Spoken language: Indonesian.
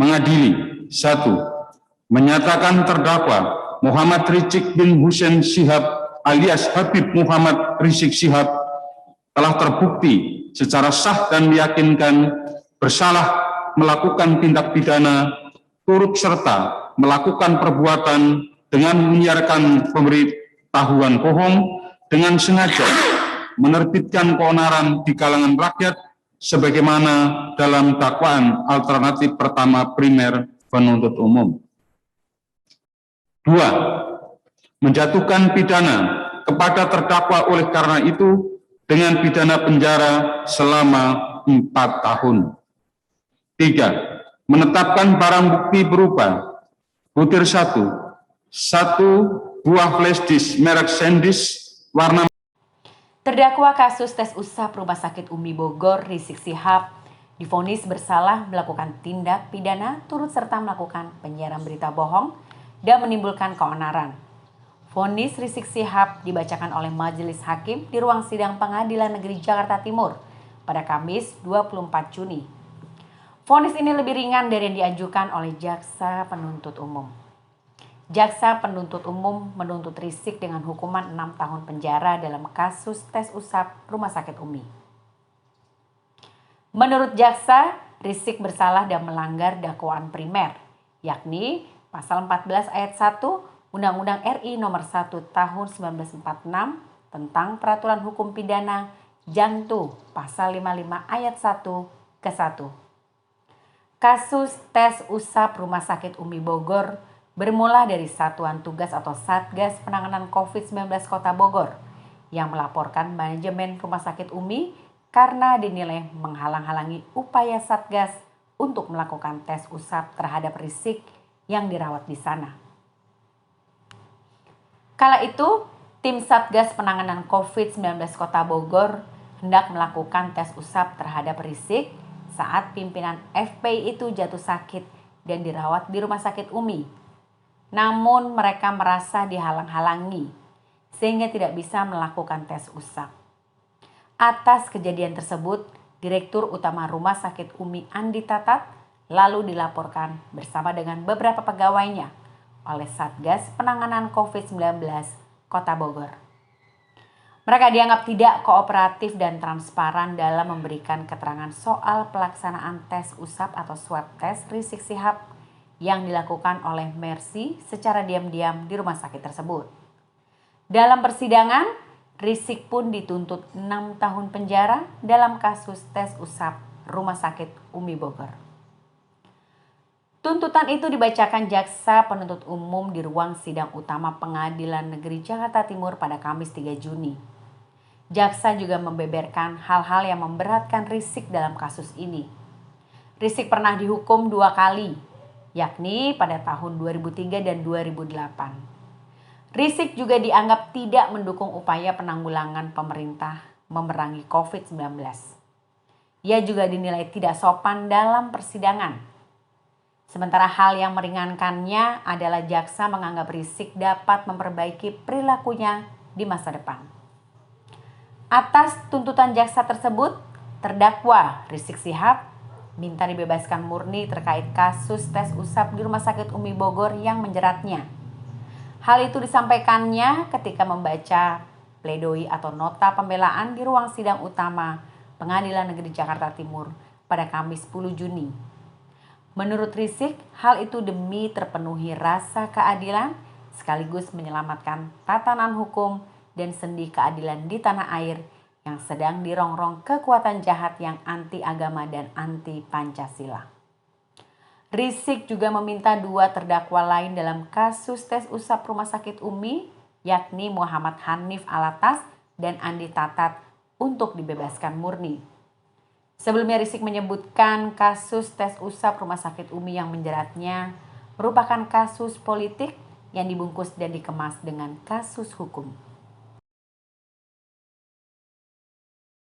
mengadili. 1. Menyatakan terdakwa Muhammad Rizik bin Hussein Shihab alias Habib Muhammad Rizik Shihab telah terbukti secara sah dan meyakinkan bersalah melakukan tindak pidana turut serta melakukan perbuatan dengan menyiarkan pemberitahuan bohong dengan sengaja menerbitkan keonaran di kalangan rakyat sebagaimana dalam dakwaan alternatif pertama primer penuntut umum. 2. Menjatuhkan pidana kepada terdakwa oleh karena itu dengan pidana penjara selama 4 tahun. 3. Menetapkan barang bukti berupa butir 1 buah flash disk merek SanDisk warna. Terdakwa kasus tes usap Rumah Sakit Umi Bogor, Rizik Shihab, divonis bersalah melakukan tindak pidana turut serta melakukan penyiaran berita bohong dan menimbulkan keonaran. Vonis Rizik Shihab dibacakan oleh Majelis Hakim di ruang sidang Pengadilan Negeri Jakarta Timur pada Kamis 24 Juni. Vonis ini lebih ringan dari yang diajukan oleh Jaksa Penuntut Umum. Jaksa Penuntut Umum menuntut Rizik dengan hukuman 6 tahun penjara dalam kasus tes usap Rumah Sakit Umi. Menurut Jaksa, Rizik bersalah dan melanggar dakwaan primer, yakni Pasal 14 ayat 1 Undang-Undang RI Nomor 1 Tahun 1946 tentang Peraturan Hukum Pidana Jantu Pasal 55 ayat 1 ke 1. Kasus tes usap Rumah Sakit Umi Bogor bermula dari Satuan Tugas atau Satgas Penanganan COVID-19 Kota Bogor yang melaporkan manajemen Rumah Sakit Umi karena dinilai menghalang-halangi upaya Satgas untuk melakukan tes usap terhadap Rizik yang dirawat di sana. Kala itu, tim Satgas Penanganan COVID-19 Kota Bogor hendak melakukan tes usap terhadap Rizik saat pimpinan FPI itu jatuh sakit dan dirawat di Rumah Sakit Umi. Namun mereka merasa dihalang-halangi sehingga tidak bisa melakukan tes usap. Atas kejadian tersebut, Direktur Utama Rumah Sakit Umi Andi Tatat lalu dilaporkan bersama dengan beberapa pegawainya oleh Satgas Penanganan COVID-19 Kota Bogor. Mereka dianggap tidak kooperatif dan transparan dalam memberikan keterangan soal pelaksanaan tes usap atau swab test Rizik Shihab yang dilakukan oleh Mercy secara diam-diam di rumah sakit tersebut. Dalam persidangan, Rizik pun dituntut 6 tahun penjara dalam kasus tes usap Rumah Sakit Umi Bogor. Tuntutan itu dibacakan Jaksa Penuntut Umum di ruang sidang utama Pengadilan Negeri Jakarta Timur pada Kamis 3 Juni. Jaksa juga membeberkan hal-hal yang memberatkan Rizik dalam kasus ini. Rizik pernah dihukum 2 kali, yakni pada tahun 2003 dan 2008. Rizik juga dianggap tidak mendukung upaya penanggulangan pemerintah memerangi COVID-19. Ia juga dinilai tidak sopan dalam persidangan. Sementara hal yang meringankannya adalah jaksa menganggap Rizik dapat memperbaiki perilakunya di masa depan. Atas tuntutan jaksa tersebut, terdakwa Rizik Shihab minta dibebaskan murni terkait kasus tes usap di Rumah Sakit Umi Bogor yang menjeratnya. Hal itu disampaikannya ketika membaca pledoi atau nota pembelaan di ruang sidang utama Pengadilan Negeri Jakarta Timur pada Kamis 10 Juni. Menurut Rizik, hal itu demi terpenuhi rasa keadilan sekaligus menyelamatkan tatanan hukum dan sendi keadilan di tanah air yang sedang dirongrong kekuatan jahat yang anti agama dan anti Pancasila. Rizik juga meminta 2 terdakwa lain dalam kasus tes usap Rumah Sakit Umi, yakni Muhammad Hanif Alatas dan Andi Tatat, untuk dibebaskan murni. Sebelumnya Rizik menyebutkan kasus tes usap Rumah Sakit Umi yang menjeratnya merupakan kasus politik yang dibungkus dan dikemas dengan kasus hukum.